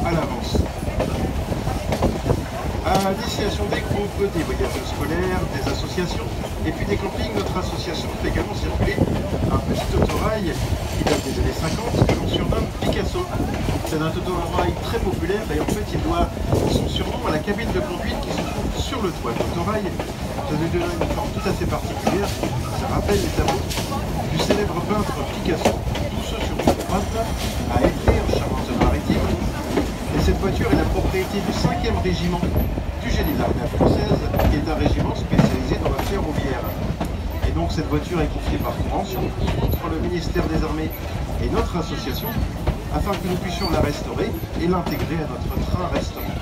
à l'avance. À destination des groupes, des voyages scolaires, des associations et puis des campings, notre association fait également circuler un petit autorail qui date des années 50 que l'on surnomme Picasso. C'est un autorail très populaire et en fait il doit son surnom à la cabine de conduite qui se trouve sur le toit de l'autorail. Ça lui donne une forme tout à fait particulière, ça rappelle les tableaux du célèbre peintre Picasso, tous ceux sur une droite, à Étré en Charente-Maritime. Et cette voiture est la propriété du 5e régiment du génie de l'armée française, qui est un régiment spécialisé dans la ferroviaire. Et donc cette voiture est confiée par convention entre le ministère des Armées et notre association, afin que nous puissions la restaurer et l'intégrer à notre train-restaurant.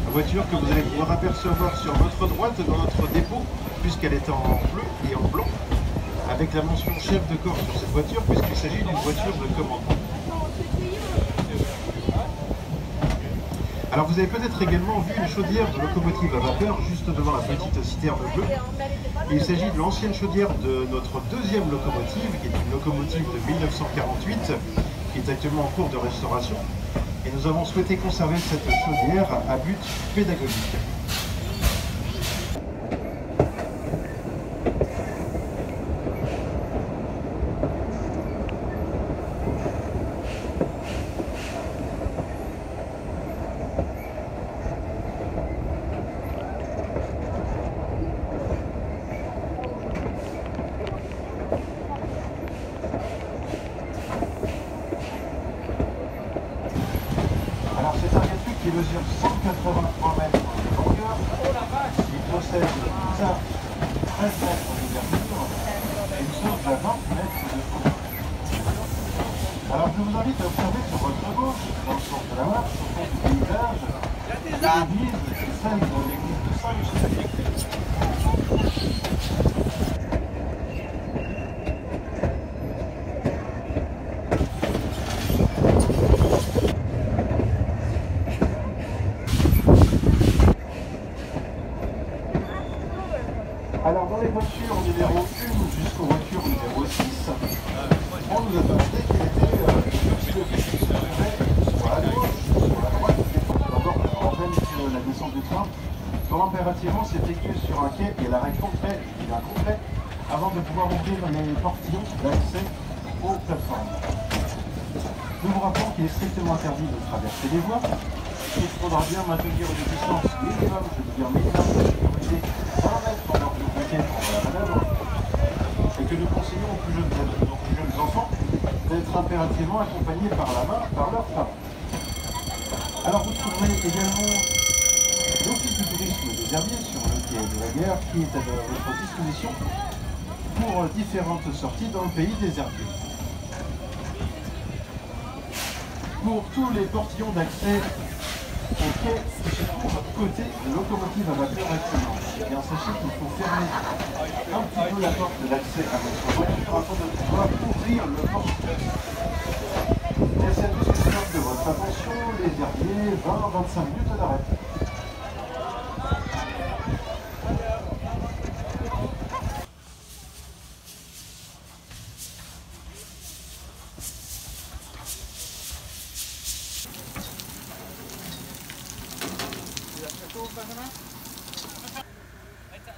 La voiture que vous allez pouvoir apercevoir sur votre droite dans notre dépôt, puisqu'elle est en bleu et en blanc, avec la mention chef de corps sur cette voiture, puisqu'il s'agit d'une voiture de commandement. Alors vous avez peut-être également vu une chaudière de locomotive à vapeur juste devant la petite citerne bleue. Il s'agit de l'ancienne chaudière de notre deuxième locomotive, qui est une locomotive de 1948, qui est actuellement en cours de restauration. Et nous avons souhaité conserver cette chaudière à but pédagogique. Alors c'est un viaduc qui mesure 183 mètres de longueur, il possède une arche de 13 mètres d'ouverture et une source de 20 mètres de haut. Alors je vous invite à observer sur votre gauche, dans le sens de la marche, au fond du paysage, l'église, celle de l'église de Saint-Lucie. Alors dans les voitures numéro 1 jusqu'aux voitures numéro 6, on nous a demandé quel était le petit objectif sur la gauche, sur la droite, d'abord on organise la descente du train, dont l'impérativement s'effectue sur un quai et l'arrêt complet, bien complet, avant de pouvoir ouvrir les portillons d'accès aux plateformes. Nous vous rappelons qu'il est strictement interdit de traverser les voies. Il faudra bien maintenir une distance minimum, je veux dire minimum de sécurité, 100 mètres pendant que nous mettons la manœuvre, et que nous conseillons aux plus jeunes enfants d'être impérativement accompagnés par la main par leurs parents. Alors vous trouverez également l'Office du tourisme des Herbiers sur le quai de la Guerre qui est à votre disposition pour différentes sorties dans le pays des Herbiers. Pour tous les portillons d'accès au quai qui se trouve côté de locomotive à vapeur actuellement, eh bien sachez qu'il faut fermer un petit peu la porte d'accès à votre voiture afin de pouvoir ouvrir le porte-clés. Merci à tous de votre attention, les Herbiers, 20-25 minutes d'arrêt.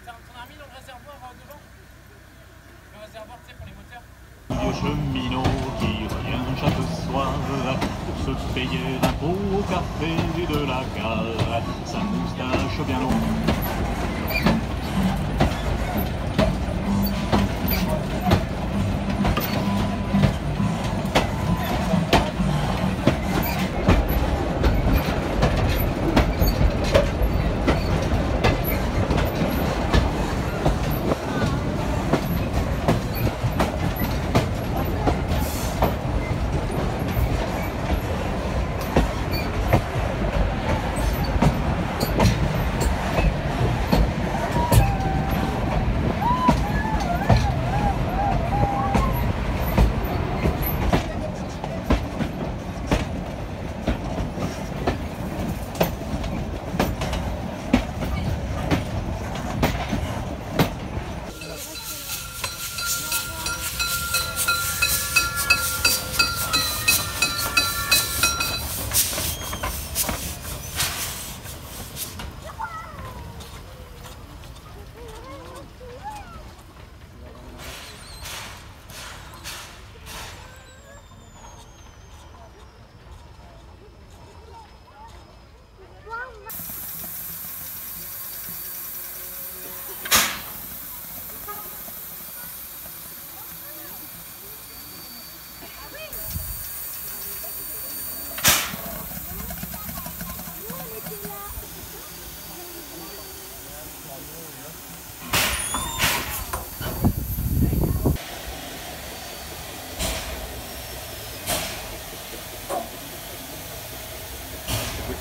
T'en as mis dans le réservoir devant? Le réservoir, tu sais, pour les moteurs? Vieux cheminot qui revient chaque soir pour se payer d'un beau café de la gare, sa moustache bien longue.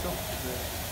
sorte de...